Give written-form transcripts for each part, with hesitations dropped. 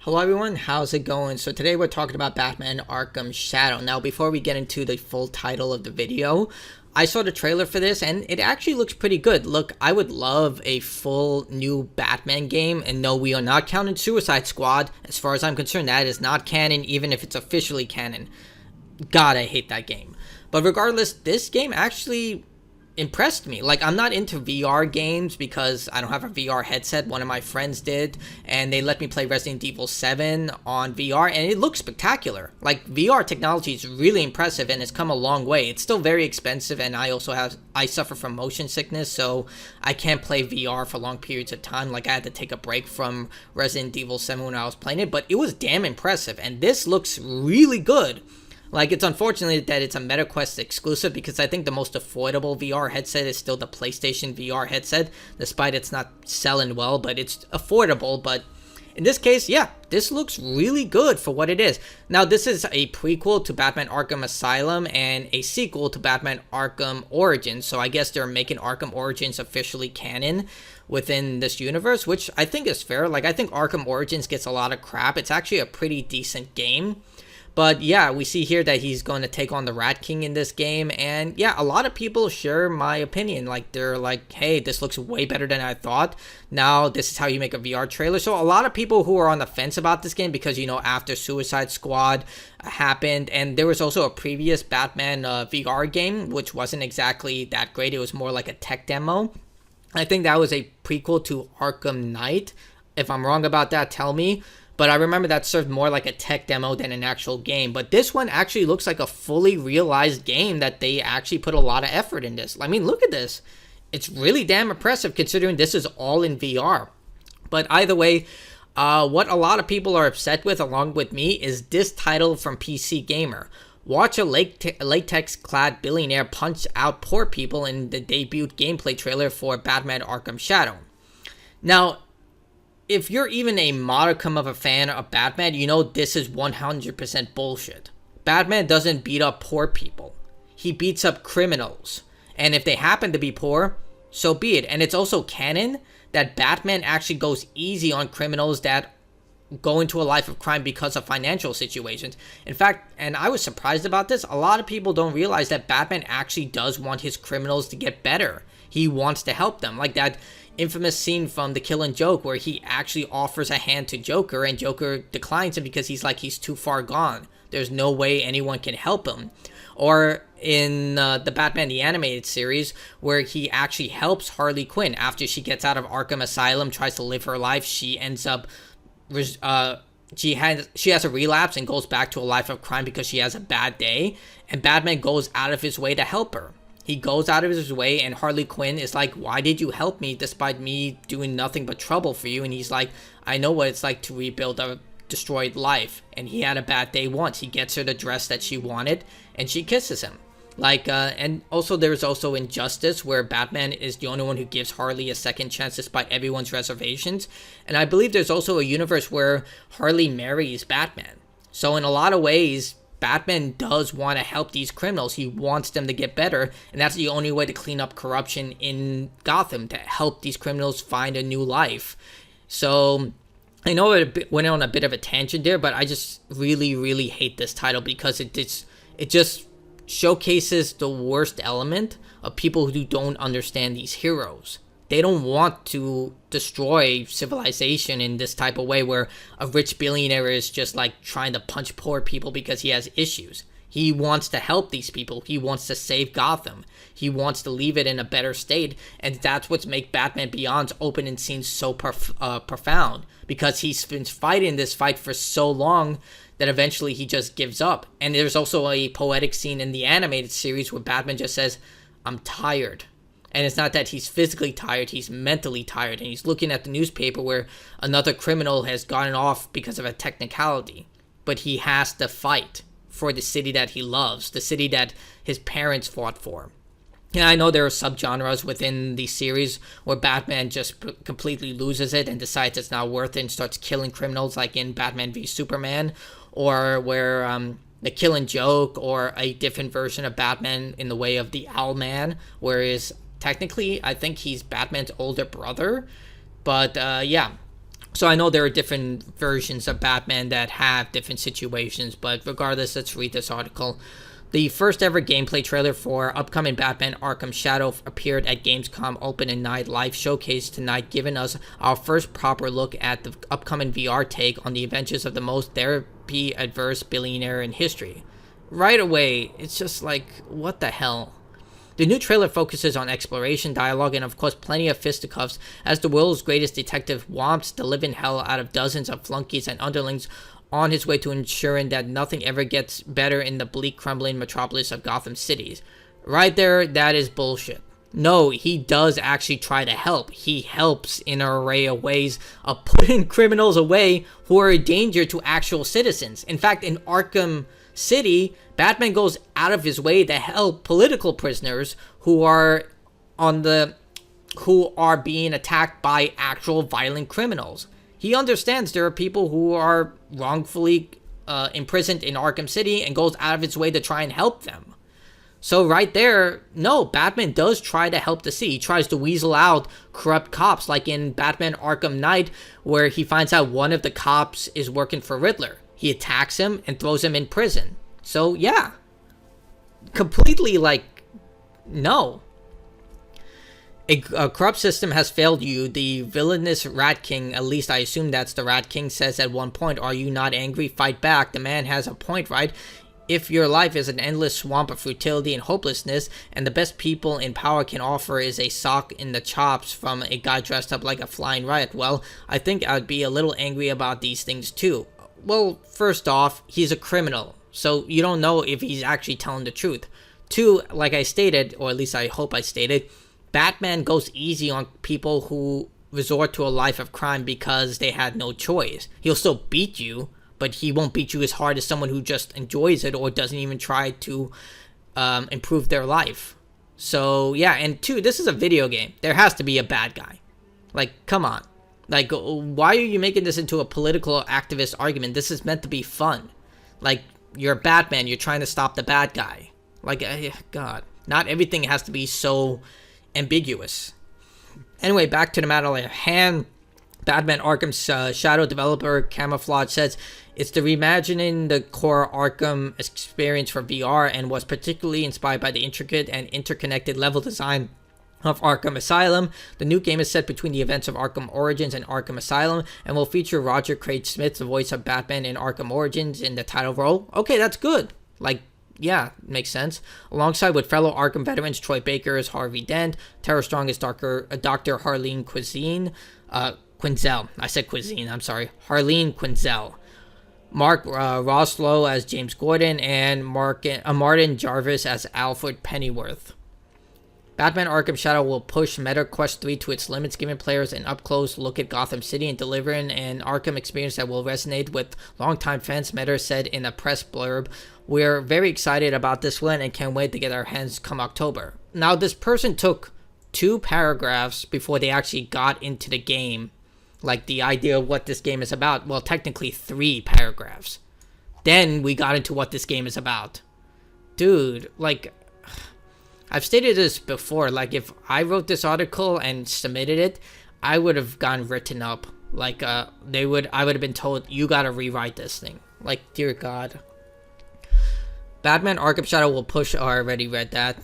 Hello everyone, how's it going? So today we're talking about Batman Arkham Shadow. Now before we get into the full title of the video, I saw the trailer for this and it actually looks pretty good. Look, I would love a full new Batman game, and no, we are not counting Suicide Squad. As far as I'm concerned, that is not canon, even if it's officially canon. God, I hate that game. But regardless, this game actually impressed me. Like, I'm not into VR games because I don't have a VR headset. One of my friends did, and they let me play Resident Evil 7 on VR, and it looks spectacular. Like, VR technology is really impressive, and it's come a long way. It's still very expensive, and I suffer from motion sickness, so I can't play VR for long periods of time. Like, I had to take a break from Resident Evil 7 when I was playing it, but it was damn impressive, and this looks really good. Like, it's unfortunate that it's a MetaQuest exclusive, because I think the most affordable VR headset is still the PlayStation VR headset, despite it's not selling well, but it's affordable. But in this case, yeah, this looks really good for what it is. Now, this is a prequel to Batman Arkham Asylum and a sequel to Batman Arkham Origins, so I guess they're making Arkham Origins officially canon within this universe, which I think is fair. Like, I think Arkham Origins gets a lot of crap. It's actually a pretty decent game. But yeah, we see here that he's going to take on the Rat King in this game. And yeah, a lot of people share my opinion. Like, they're like, hey, this looks way better than I thought. Now, this is how you make a VR trailer. So a lot of people who are on the fence about this game because, you know, after Suicide Squad happened, and there was also a previous Batman VR game, which wasn't exactly that great. It was more like a tech demo. I think that was a prequel to Arkham Knight. If I'm wrong about that, tell me. But I remember that served more like a tech demo than an actual game. But this one actually looks like a fully realized game that they actually put a lot of effort in this. I mean, look at this. It's really damn impressive considering this is all in VR. But either way, what a lot of people are upset with, along with me, is this title from PC Gamer. Watch a latex-clad billionaire punch out poor people in the debut gameplay trailer for Batman Arkham Shadow. Now, if you're even a modicum of a fan of Batman, you know this is 100% bullshit. Batman doesn't beat up poor people. He beats up criminals. And if they happen to be poor, so be it. And it's also canon that Batman actually goes easy on criminals that go into a life of crime because of financial situations. In fact, and I was surprised about this, a lot of people don't realize that Batman actually does want his criminals to get better. He wants to help them. Like that infamous scene from The Killing Joke where he actually offers a hand to Joker and Joker declines him because he's too far gone. There's no way anyone can help him. Or in the Batman the Animated Series, where he actually helps Harley Quinn after she gets out of Arkham Asylum, tries to live her life. She ends up she has a relapse and goes back to a life of crime because she has a bad day, and Batman goes out of his way to help her. He goes out of his way, and Harley Quinn is like, why did you help me despite me doing nothing but trouble for you? And he's like, I know what it's like to rebuild a destroyed life. And he had a bad day once. He gets her the dress that she wanted, and she kisses him. And also there's also Injustice, where Batman is the only one who gives Harley a second chance despite everyone's reservations. And I believe there's also a universe where Harley marries Batman. So in a lot of ways, Batman does want to help these criminals. He wants them to get better, and that's the only way to clean up corruption in Gotham, to help these criminals find a new life. So I know it went on a bit of a tangent there, but I just really, really hate this title because it just showcases the worst element of people who don't understand these heroes. They don't want to destroy civilization in this type of way where a rich billionaire is just like trying to punch poor people because he has issues. He wants to help these people. He wants to save Gotham. He wants to leave it in a better state. And that's what's make Batman Beyond's opening scenes so profound. Because he's been fighting this fight for so long that eventually he just gives up. And there's also a poetic scene in the animated series where Batman just says, I'm tired. And it's not that he's physically tired, he's mentally tired. And he's looking at the newspaper where another criminal has gotten off because of a technicality. But he has to fight for the city that he loves, the city that his parents fought for. And I know there are subgenres within the series where Batman just completely loses it and decides it's not worth it and starts killing criminals, like in Batman v Superman, or where The Killing Joke, or a different version of Batman in the way of the Owlman, whereas technically I think he's Batman's older brother. But yeah, So I know there are different versions of Batman that have different situations, but regardless, let's read this article. The first ever gameplay trailer for upcoming Batman Arkham Shadow appeared at Gamescom Open and Night Live Showcase tonight, giving us our first proper look at the upcoming VR take on the adventures of the most therapy-adverse billionaire in history. Right away, it's just like, what the hell? The new trailer focuses on exploration, dialogue, and of course plenty of fisticuffs as the world's greatest detective whomps the living hell out of dozens of flunkies and underlings on his way to ensuring that nothing ever gets better in the bleak, crumbling metropolis of Gotham City. Right there, that is bullshit. No, he does actually try to help. He helps in an array of ways of putting criminals away who are a danger to actual citizens. In fact, in Arkham City, Batman goes out of his way to help political prisoners who are being attacked by actual violent criminals. He understands there are people who are wrongfully imprisoned in Arkham City and goes out of his way to try and help them. So right there, no, Batman does try to help the city. He tries to weasel out corrupt cops, like in Batman Arkham Knight, where he finds out one of the cops is working for Riddler. He attacks him and throws him in prison. So, yeah. Completely, no. A corrupt system has failed you. The villainous Rat King, at least I assume that's the Rat King, says at one point, "Are you not angry? Fight back." The man has a point, right? If your life is an endless swamp of futility and hopelessness, and the best people in power can offer is a sock in the chops from a guy dressed up like a flying riot, well, I think I'd be a little angry about these things too. Well, first off, he's a criminal, so you don't know if he's actually telling the truth. Two, like I stated, or at least I hope I stated, Batman goes easy on people who resort to a life of crime because they had no choice. He'll still beat you, but he won't beat you as hard as someone who just enjoys it or doesn't even try to improve their life. So, yeah, and two, this is a video game. There has to be a bad guy. Come on. Why are you making this into a political activist argument? This is meant to be fun. You're Batman. You're trying to stop the bad guy. God. Not everything has to be so ambiguous. Anyway, back to the matter at hand. Batman Arkham Shadow developer Camouflage says it's the reimagining the core Arkham experience for VR and was particularly inspired by the intricate and interconnected level design of Arkham Asylum. The new game is set between the events of Arkham Origins and Arkham Asylum and will feature Roger Craig Smith, the voice of Batman in Arkham Origins, in the title role. Okay, that's good. Yeah, makes sense. Alongside with fellow Arkham veterans Troy Baker as Harvey Dent, Tara Strong as Dr. Harleen Quinzel. I said Cuisine, I'm sorry. Harleen Quinzel. Mark Roslow as James Gordon, and Martin Jarvis as Alfred Pennyworth. Batman Arkham Shadow will push Meta Quest 3 to its limits, giving players an up-close look at Gotham City and delivering an Arkham experience that will resonate with longtime fans, Meta said in a press blurb. We're very excited about this one and can't wait to get our hands come October. Now, this person took 2 paragraphs before they actually got into the game, the idea of what this game is about. Well, technically 3 paragraphs. Then we got into what this game is about. Dude, I've stated this before, if I wrote this article and submitted it, I would have gotten written up. I would have been told, you gotta rewrite this thing. Dear God. Batman Arkham Shadow will push, I already read that.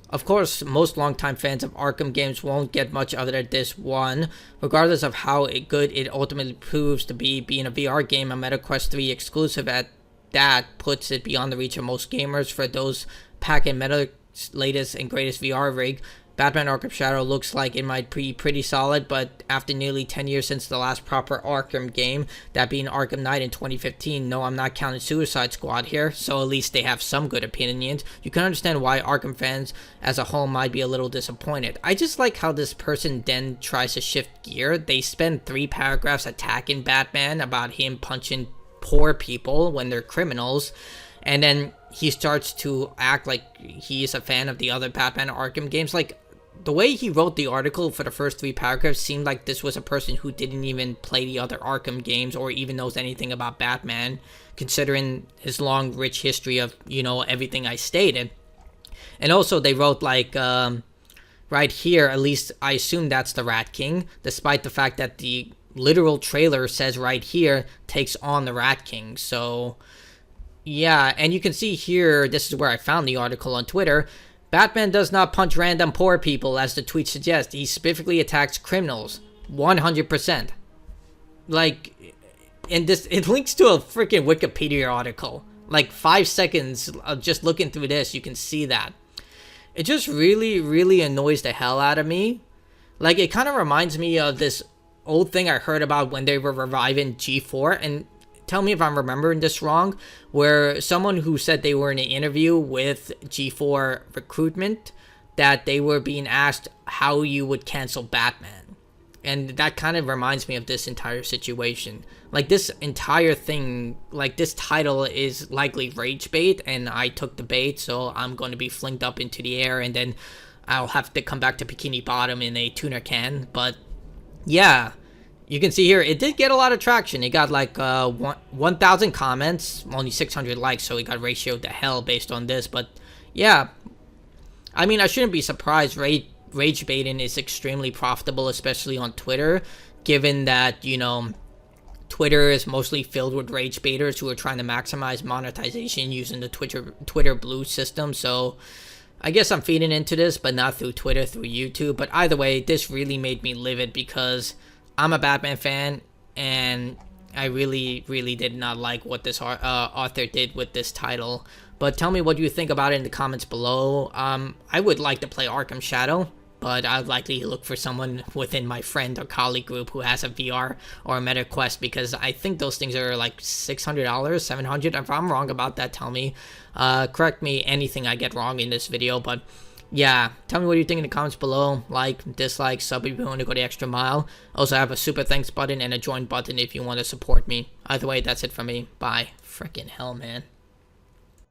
Of course, most longtime fans of Arkham games won't get much other than this one, regardless of how good it ultimately proves to be. Being a VR game, a MetaQuest 3 exclusive at that puts it beyond the reach of most gamers. For those packing Meta's latest and greatest VR rig, Batman Arkham Shadow looks like it might be pretty solid, but after nearly 10 years since the last proper Arkham game, that being Arkham Knight in 2015, no, I'm not counting Suicide Squad here, so at least they have some good opinions. You can understand why Arkham fans as a whole might be a little disappointed. I just like how this person then tries to shift gear. They spend 3 paragraphs attacking Batman about him punching poor people when they're criminals, and then he starts to act like he's a fan of the other Batman Arkham games. The way he wrote the article for the first 3 paragraphs seemed like this was a person who didn't even play the other Arkham games or even knows anything about Batman, considering his long, rich history of, everything I stated. And also they wrote right here, at least I assume that's the Rat King, despite the fact that the literal trailer says right here, takes on the Rat King. So, yeah, and you can see here, this is where I found the article on Twitter. Batman does not punch random poor people, as the tweet suggests. He specifically attacks criminals. 100%. Like, and this, it links to a freaking Wikipedia article. Like 5 seconds of just looking through this, you can see that. It just really, really annoys the hell out of me. Like, it kind of reminds me of this old thing I heard about when they were reviving G4, and tell me if I'm remembering this wrong, where someone who said they were in an interview with G4 recruitment, that they were being asked how you would cancel Batman. And that kind of reminds me of this entire situation. Like, this entire thing, like, this title is likely rage bait, and I took the bait, so I'm going to be flinged up into the air, and then I'll have to come back to Bikini Bottom in a tuner can. But, yeah, you can see here, it did get a lot of traction. It got, like, 1,000 comments, only 600 likes, so it got ratioed to hell based on this. But, yeah, I mean, I shouldn't be surprised. Rage baiting is extremely profitable, especially on Twitter, given that, you know, Twitter is mostly filled with rage baiters who are trying to maximize monetization using the Twitter Blue system. So I guess I'm feeding into this, but not through Twitter, through YouTube. But either way, this really made me livid because I'm a Batman fan, and I really, really did not like what this author did with this title. But tell me what you think about it in the comments below. I would like to play Arkham Shadow, but I'd likely look for someone within my friend or colleague group who has a VR or a Meta Quest, because I think those things are like $600, $700. If I'm wrong about that, tell me. Correct me anything I get wrong in this video, but yeah, tell me what you think in the comments below. Like, dislike, sub if you want to go the extra mile. Also, I have a super thanks button and a join button if you want to support me. Either way, that's it from me. Bye. Freaking hell, man.